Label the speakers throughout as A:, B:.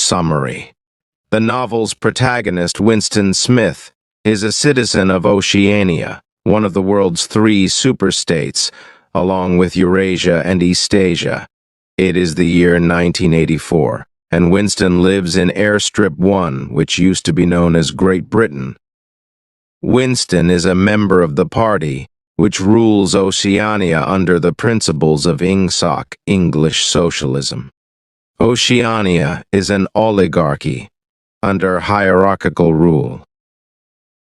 A: summary. The novel's protagonist, Winston Smith, is a citizen of Oceania, one of the world's 3 superstates, along with Eurasia and Eastasia. It is the year 1984, and Winston lives in Airstrip 1, which used to be known as Great Britain. Winston is a member of the party, which rules Oceania under the principles of INGSOC, English socialism. Oceania is an oligarchy, under hierarchical rule.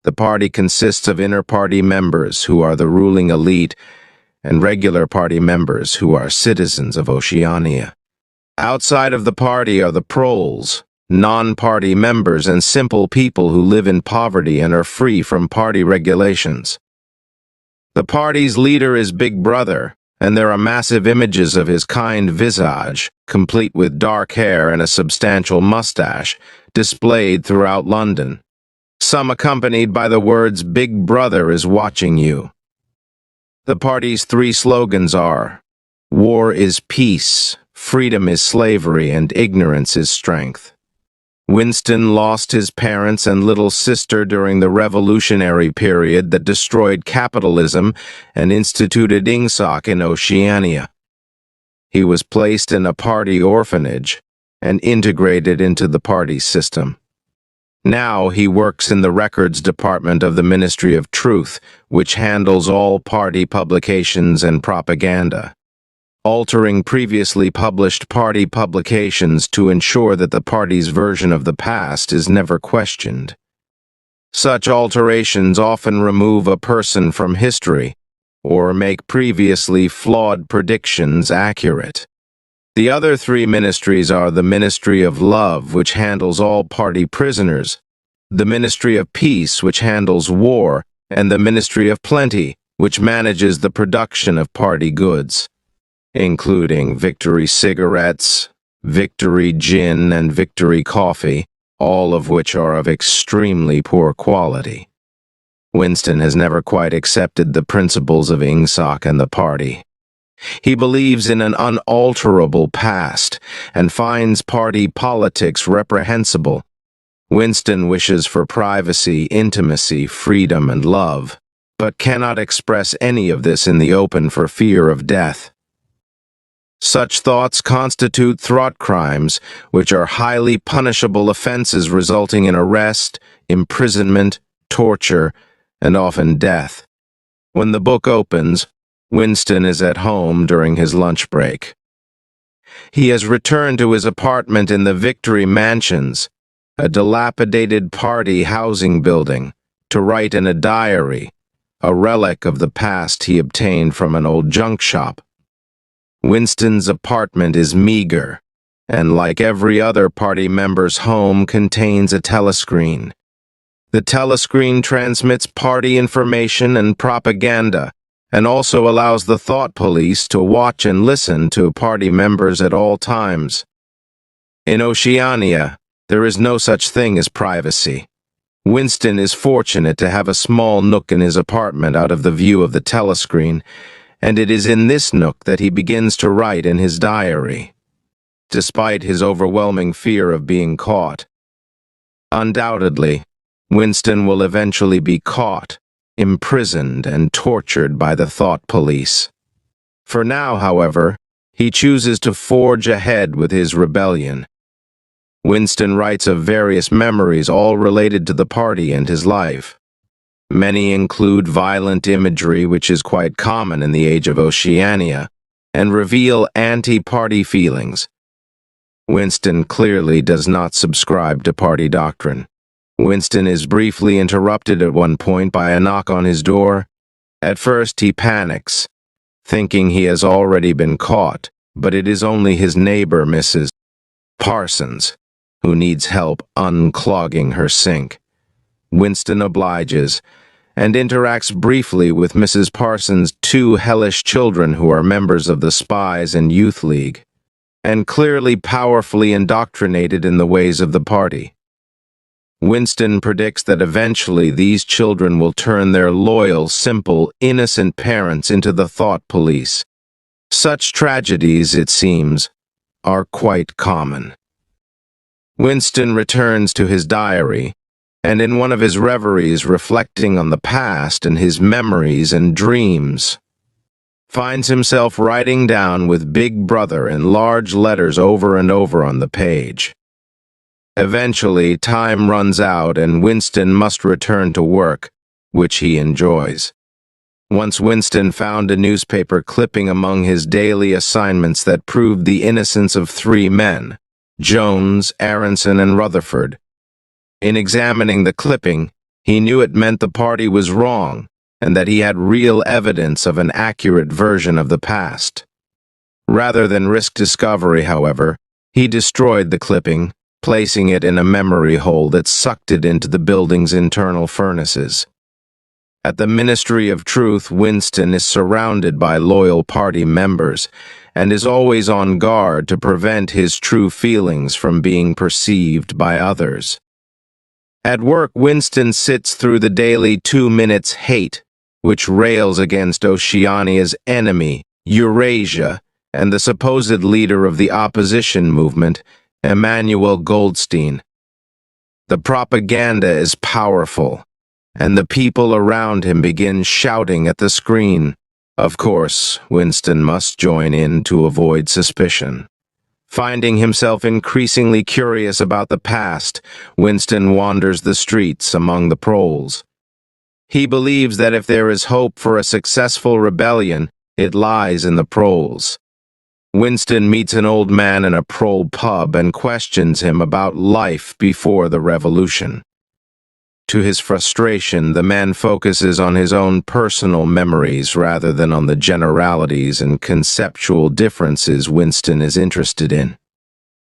A: The party consists of inter-party members who are the ruling elite and regular party members who are citizens of Oceania. Outside of the party are the proles, non-party members and simple people who live in poverty and are free from party regulations. The party's leader is Big Brother, and there are massive images of his kind visage, complete with dark hair and a substantial mustache, displayed throughout London, some accompanied by the words "Big Brother is watching you." The party's 3 slogans are, "War is peace, freedom is slavery, and ignorance is strength." Winston lost his parents and little sister during the revolutionary period that destroyed capitalism and instituted INGSOC in Oceania. He was placed in a party orphanage and integrated into the party system. Now he works in the records department of the Ministry of Truth, which handles all party publications and propaganda, altering previously published party publications to ensure that the party's version of the past is never questioned. Such alterations often remove a person from history or make previously flawed predictions accurate. The other 3 ministries are the Ministry of Love, which handles all party prisoners, the Ministry of Peace, which handles war, and the Ministry of Plenty, which manages the production of party goods, including Victory cigarettes, Victory gin, and Victory coffee, all of which are of extremely poor quality. Winston has never quite accepted the principles of INGSOC and the party. He believes in an unalterable past and finds party politics reprehensible. Winston wishes for privacy, intimacy, freedom, and love, but cannot express any of this in the open for fear of death. Such thoughts constitute thought crimes, which are highly punishable offenses resulting in arrest, imprisonment, torture, and often death. When the book opens, Winston is at home during his lunch break. He has returned to his apartment in the Victory Mansions, a dilapidated party housing building, to write in a diary, a relic of the past he obtained from an old junk shop. Winston's apartment is meager, and like every other party member's home, contains a telescreen. The telescreen transmits party information and propaganda, and also allows the thought police to watch and listen to party members at all times. In Oceania, there is no such thing as privacy. Winston is fortunate to have a small nook in his apartment out of the view of the telescreen, and it is in this nook that he begins to write in his diary, despite his overwhelming fear of being caught. Undoubtedly, Winston will eventually be caught, imprisoned, and tortured by the thought police. For now, however, he chooses to forge ahead with his rebellion. Winston writes of various memories, all related to the party and his life. Many include violent imagery, which is quite common in the age of Oceania, and reveal anti-party feelings. Winston clearly does not subscribe to party doctrine. Winston is briefly interrupted at one point by a knock on his door. At first he panics, thinking he has already been caught, but it is only his neighbor, Mrs. Parsons, who needs help unclogging her sink. Winston obliges, and interacts briefly with Mrs. Parsons' 2 hellish children who are members of the Spies and Youth League, and clearly powerfully indoctrinated in the ways of the party. Winston predicts that eventually these children will turn their loyal, simple, innocent parents into the thought police. Such tragedies, it seems, are quite common. Winston returns to his diary, and in one of his reveries reflecting on the past and his memories and dreams, finds himself writing down with Big Brother in large letters over and over on the page. Eventually, time runs out and Winston must return to work, which he enjoys. Once Winston found a newspaper clipping among his daily assignments that proved the innocence of three men, Jones, Aronson, and Rutherford. In examining the clipping, he knew it meant the party was wrong, and that he had real evidence of an accurate version of the past. Rather than risk discovery, however, he destroyed the clipping, placing it in a memory hole that sucked it into the building's internal furnaces. At the Ministry of Truth, Winston is surrounded by loyal party members and is always on guard to prevent his true feelings from being perceived by others. At work, Winston sits through the daily 2 minutes hate, which rails against Oceania's enemy, Eurasia, and the supposed leader of the opposition movement, Emmanuel Goldstein. The propaganda is powerful, and the people around him begin shouting at the screen. Of course, Winston must join in to avoid suspicion. Finding himself increasingly curious about the past, Winston wanders the streets among the proles. He believes that if there is hope for a successful rebellion, it lies in the proles. Winston meets an old man in a prole pub and questions him about life before the revolution. To his frustration, the man focuses on his own personal memories rather than on the generalities and conceptual differences Winston is interested in.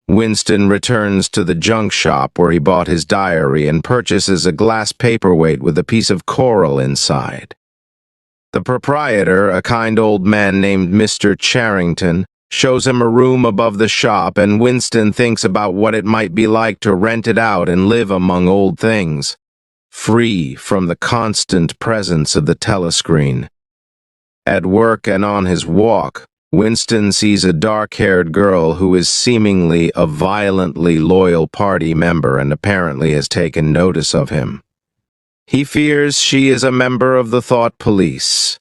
A: Winston returns to the junk shop where he bought his diary and purchases a glass paperweight with a piece of coral inside. The proprietor, a kind old man named Mr. Charrington, shows him a room above the shop, and Winston thinks about what it might be like to rent it out and live among old things, free from the constant presence of the telescreen. At work and on his walk, Winston sees a dark-haired girl who is seemingly a violently loyal party member and apparently has taken notice of him. He fears she is a member of the thought police.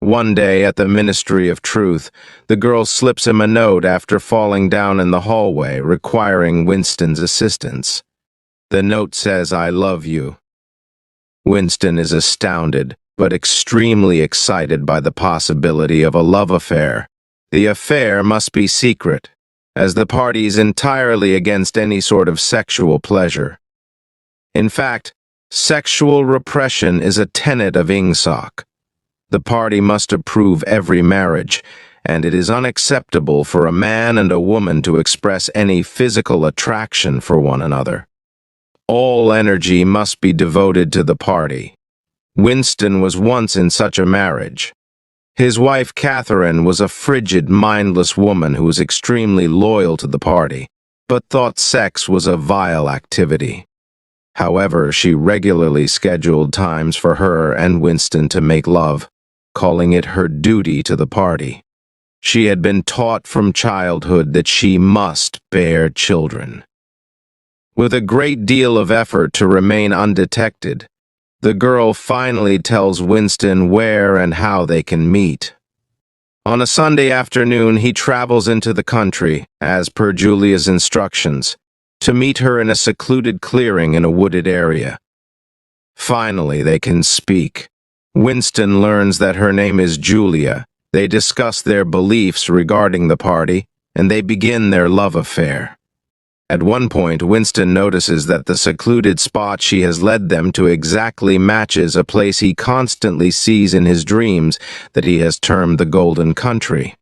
A: One day at the Ministry of Truth, the girl slips him a note after falling down in the hallway, requiring Winston's assistance. The note says, "I love you." Winston is astounded, but extremely excited by the possibility of a love affair. The affair must be secret, as the party is entirely against any sort of sexual pleasure. In fact, sexual repression is a tenet of INGSOC. The party must approve every marriage, and it is unacceptable for a man and a woman to express any physical attraction for one another. All energy must be devoted to the party. Winston was once in such a marriage. His wife, Catherine, was a frigid, mindless woman who was extremely loyal to the party, but thought sex was a vile activity. However, she regularly scheduled times for her and Winston to make love, calling it her duty to the party. She had been taught from childhood that she must bear children. With a great deal of effort to remain undetected, the girl finally tells Winston where and how they can meet. On a Sunday afternoon, he travels into the country, as per Julia's instructions, to meet her in a secluded clearing in a wooded area. Finally, they can speak. Winston learns that her name is Julia. They discuss their beliefs regarding the party, and they begin their love affair. At one point, Winston notices that the secluded spot she has led them to exactly matches a place he constantly sees in his dreams that he has termed the Golden Country.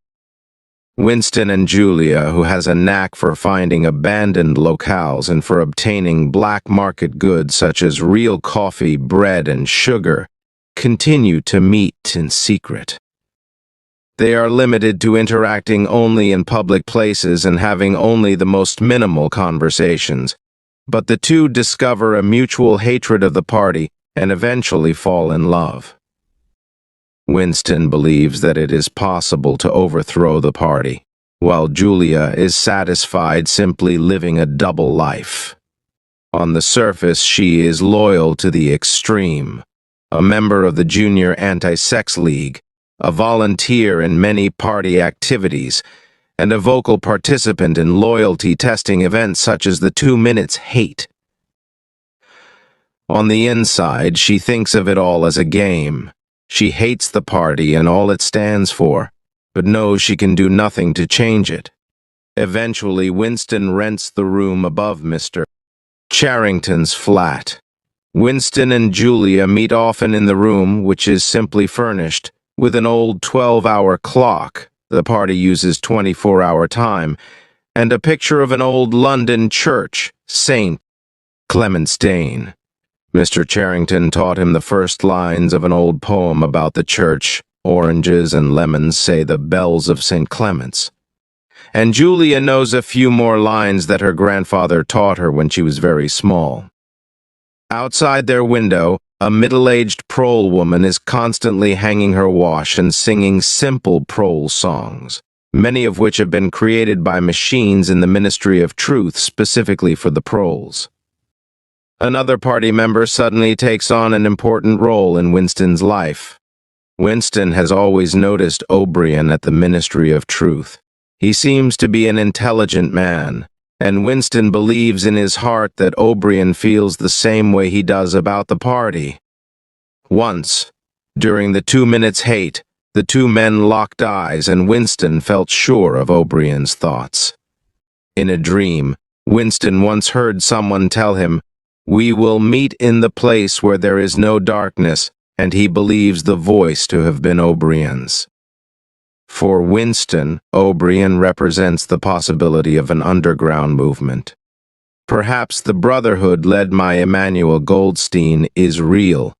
A: Winston and Julia, who has a knack for finding abandoned locales and for obtaining black market goods such as real coffee, bread, and sugar, continue to meet in secret. They are limited to interacting only in public places and having only the most minimal conversations, but the two discover a mutual hatred of the party and eventually fall in love. Winston believes that it is possible to overthrow the party, while Julia is satisfied simply living a double life. On the surface, she is loyal to the extreme, a member of the Junior Anti-Sex League, a volunteer in many party activities, and a vocal participant in loyalty-testing events such as the 2 Minutes Hate. On the inside, she thinks of it all as a game. She hates the party and all it stands for, but knows she can do nothing to change it. Eventually, Winston rents the room above Mr. Charrington's flat. Winston and Julia meet often in the room, which is simply furnished, with an old 12-hour clock. The party uses 24-hour time, and a picture of an old London church, St. Clement's Dane. Mr. Charrington taught him the first lines of an old poem about the church. Oranges and lemons say the bells of St. Clement's. And Julia knows a few more lines that her grandfather taught her when she was very small. Outside their window, a middle-aged prole woman is constantly hanging her wash and singing simple prole songs, many of which have been created by machines in the Ministry of Truth specifically for the proles. Another party member suddenly takes on an important role in Winston's life. Winston has always noticed O'Brien at the Ministry of Truth. He seems to be an intelligent man, and Winston believes in his heart that O'Brien feels the same way he does about the party. Once, during the 2 Minutes Hate, the two men locked eyes and Winston felt sure of O'Brien's thoughts. In a dream, Winston once heard someone tell him, "We will meet in the place where there is no darkness," and he believes the voice to have been O'Brien's. For Winston, O'Brien represents the possibility of an underground movement. Perhaps the brotherhood led by Emmanuel Goldstein is real.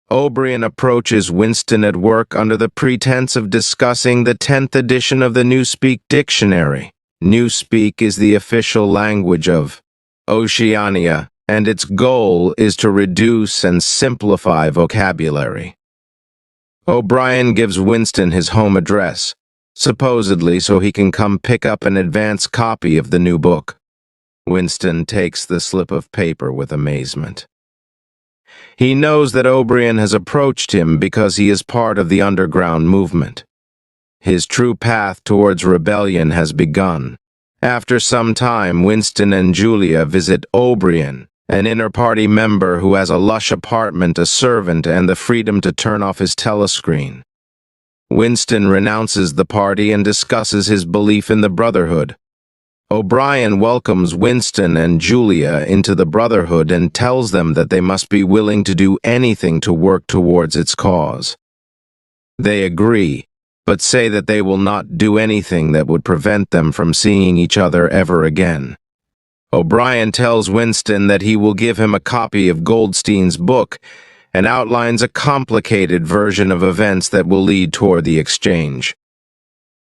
A: O'Brien approaches Winston at work under the pretense of discussing the 10th edition of the Newspeak Dictionary. Newspeak is the official language of Oceania, and its goal is to reduce and simplify vocabulary. O'Brien gives Winston his home address, supposedly so he can come pick up an advance copy of the new book. Winston takes the slip of paper with amazement. He knows that O'Brien has approached him because he is part of the underground movement. His true path towards rebellion has begun. After some time, Winston and Julia visit O'Brien, an inter-party member who has a lush apartment, a servant, and the freedom to turn off his telescreen. Winston renounces the party and discusses his belief in the Brotherhood. O'Brien welcomes Winston and Julia into the Brotherhood and tells them that they must be willing to do anything to work towards its cause. They agree, but say that they will not do anything that would prevent them from seeing each other ever again. O'Brien tells Winston that he will give him a copy of Goldstein's book and outlines a complicated version of events that will lead toward the exchange.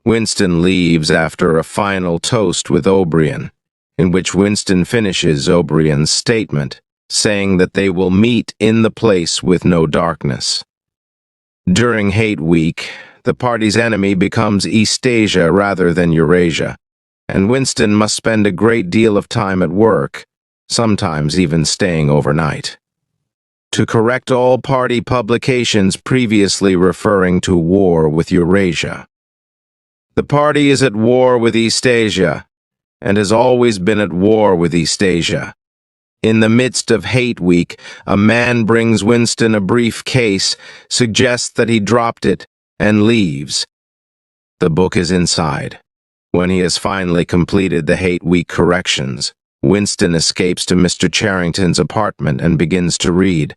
A: Winston leaves after a final toast with O'Brien, in which Winston finishes O'Brien's statement, saying that they will meet in the place with no darkness. During Hate Week, the party's enemy becomes Eastasia rather than Eurasia, and Winston must spend a great deal of time at work, sometimes even staying overnight, to correct all party publications previously referring to war with Eurasia. The party is at war with Eastasia, and has always been at war with Eastasia. In the midst of Hate Week, a man brings Winston a briefcase, suggests that he dropped it, and leaves. The book is inside. When he has finally completed the Hate Week corrections, Winston escapes to Mr. Charrington's apartment and begins to read.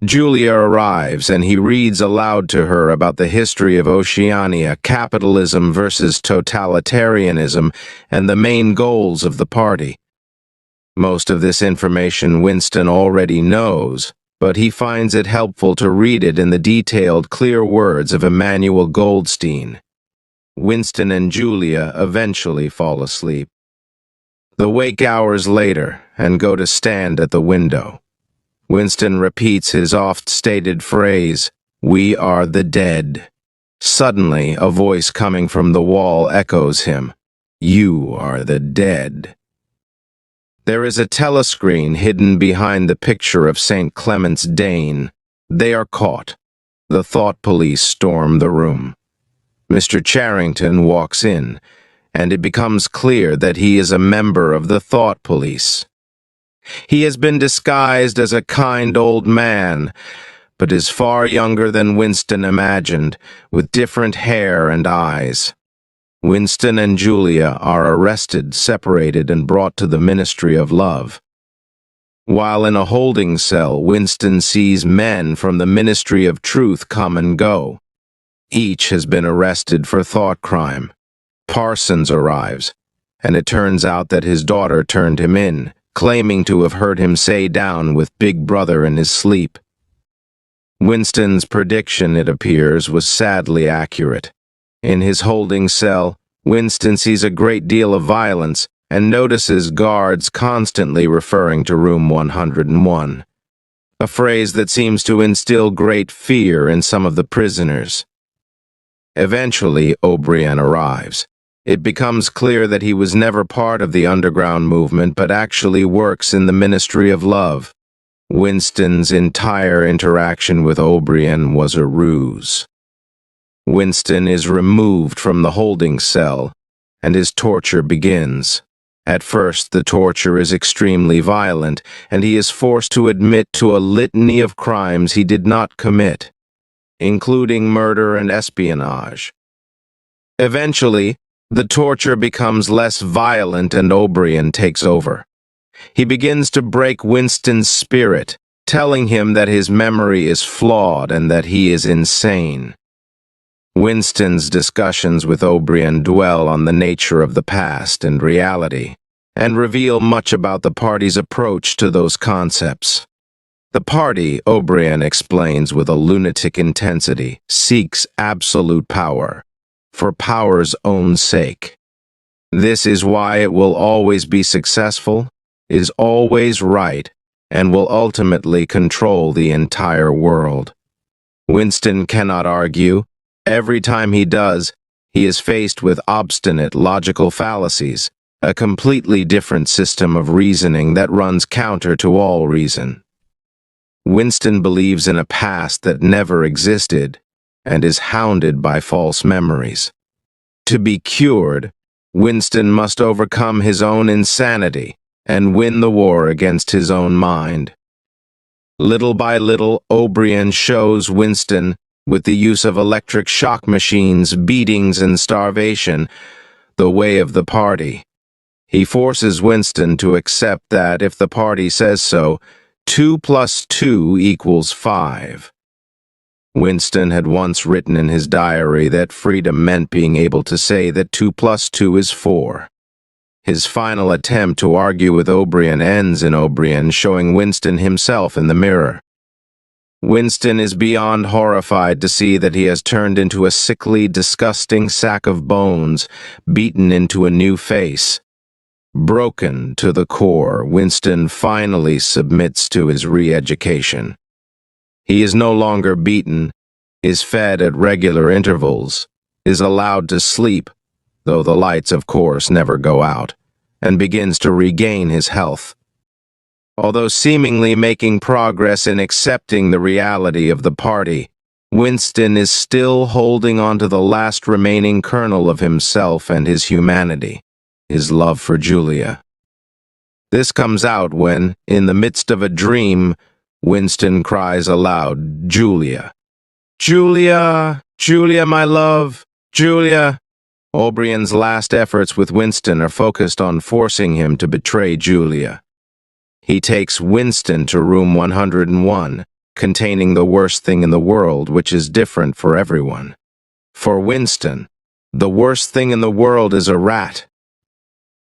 A: Julia arrives, and he reads aloud to her about the history of Oceania, capitalism versus totalitarianism, and the main goals of the party. Most of this information Winston already knows, but he finds it helpful to read it in the detailed, clear words of Emmanuel Goldstein. Winston and Julia eventually fall asleep. They wake hours later and go to stand at the window. Winston repeats his oft-stated phrase, "We are the dead." Suddenly, a voice coming from the wall echoes him. You are the dead. There is a telescreen hidden behind the picture of St. Clement's Dane. They are caught. The thought police storm the room. Mr. Charrington walks in, and it becomes clear that he is a member of the thought police. He has been disguised as a kind old man, but is far younger than Winston imagined, with different hair and eyes. Winston and Julia are arrested, separated, and brought to the Ministry of Love. While in a holding cell, Winston sees men from the Ministry of Truth come and go. Each has been arrested for thought crime. Parsons arrives, and it turns out that his daughter turned him in, claiming to have heard him say down with Big Brother in his sleep. Winston's prediction, it appears, was sadly accurate. In his holding cell, Winston sees a great deal of violence and notices guards constantly referring to room 101, a phrase that seems to instill great fear in some of the prisoners. Eventually, O'Brien arrives. It becomes clear that he was never part of the underground movement but actually works in the Ministry of Love. Winston's entire interaction with O'Brien was a ruse. Winston is removed from the holding cell, and his torture begins. At first, the torture is extremely violent, and he is forced to admit to a litany of crimes he did not commit, including murder and espionage. Eventually, the torture becomes less violent and O'Brien takes over. He begins to break Winston's spirit, telling him that his memory is flawed and that he is insane. Winston's discussions with O'Brien dwell on the nature of the past and reality, and reveal much about the party's approach to those concepts. The party, O'Brien explains with a lunatic intensity, seeks absolute power, for power's own sake. This is why it will always be successful, is always right, and will ultimately control the entire world. Winston cannot argue. Every time he does, he is faced with obstinate logical fallacies, a completely different system of reasoning that runs counter to all reason. Winston believes in a past that never existed and is hounded by false memories. To be cured, Winston must overcome his own insanity and win the war against his own mind. Little by little, O'Brien shows Winston, with the use of electric shock machines, beatings, and starvation, the way of the party. He forces Winston to accept that, if the party says so, 2 + 2 = 5. Winston had once written in his diary that freedom meant being able to say that 2 + 2 is 4. His final attempt to argue with O'Brien ends in O'Brien showing Winston himself in the mirror. Winston is beyond horrified to see that he has turned into a sickly, disgusting sack of bones, beaten into a new face. Broken to the core, Winston finally submits to his re-education. He is no longer beaten, is fed at regular intervals, is allowed to sleep, though the lights, of course, never go out, and begins to regain his health. Although seemingly making progress in accepting the reality of the party, Winston is still holding on to the last remaining kernel of himself and his humanity, his love for Julia. This comes out when, in the midst of a dream, Winston cries aloud, "Julia! Julia! Julia, my love! Julia!" O'Brien's last efforts with Winston are focused on forcing him to betray Julia. He takes Winston to room 101, containing the worst thing in the world, which is different for everyone. For Winston, the worst thing in the world is a rat.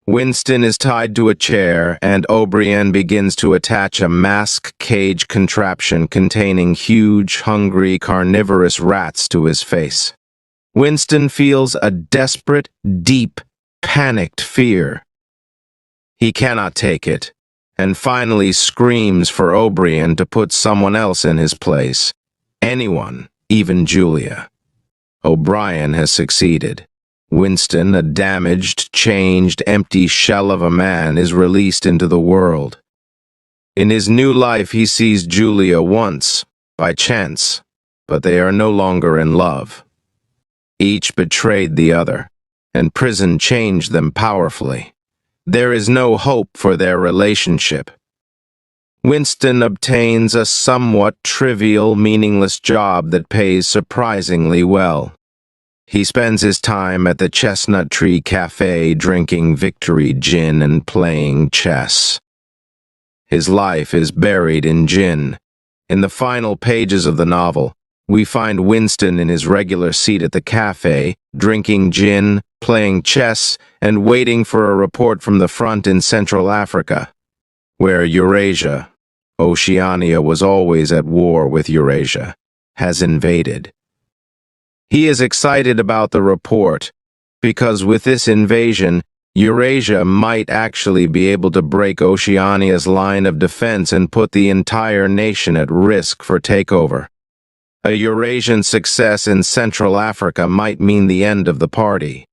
A: Winston is tied to a chair, and O'Brien begins to attach a mask cage contraption containing huge, hungry, carnivorous rats to his face. Winston feels a desperate, deep, panicked fear. He cannot take it, and finally screams for O'Brien to put someone else in his place. Anyone, even Julia. O'Brien has succeeded. Winston, a damaged, changed, empty shell of a man, is released into the world. In his new life, he sees Julia once, by chance, but they are no longer in love. Each betrayed the other, and prison changed them powerfully. There is no hope for their relationship. Winston obtains a somewhat trivial, meaningless job that pays surprisingly well. He spends his time at the Chestnut Tree Cafe drinking victory gin and playing chess. His life is buried in gin. In the final pages of the novel, we find Winston in his regular seat at the cafe, drinking gin, playing chess, and waiting for a report from the front in Central Africa, where Eurasia, Oceania was always at war with Eurasia, has invaded. He is excited about the report, because with this invasion, Eurasia might actually be able to break Oceania's line of defense and put the entire nation at risk for takeover. A Eurasian success in Central Africa might mean the end of the party.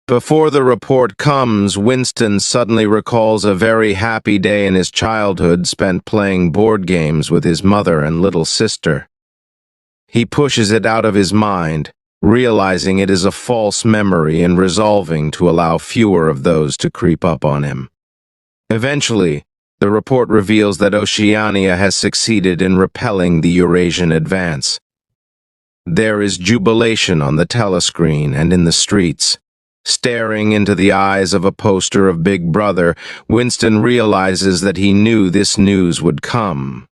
A: Before the report comes, Winston suddenly recalls a very happy day in his childhood spent playing board games with his mother and little sister. He pushes it out of his mind, realizing it is a false memory and resolving to allow fewer of those to creep up on him. Eventually, the report reveals that Oceania has succeeded in repelling the Eurasian advance. There is jubilation on the telescreen and in the streets. Staring into the eyes of a poster of Big Brother, Winston realizes that he knew this news would come.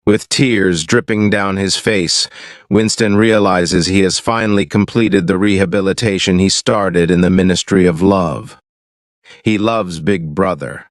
A: With tears dripping down his face, Winston realizes he has finally completed the rehabilitation he started in the Ministry of Love. He loves Big Brother,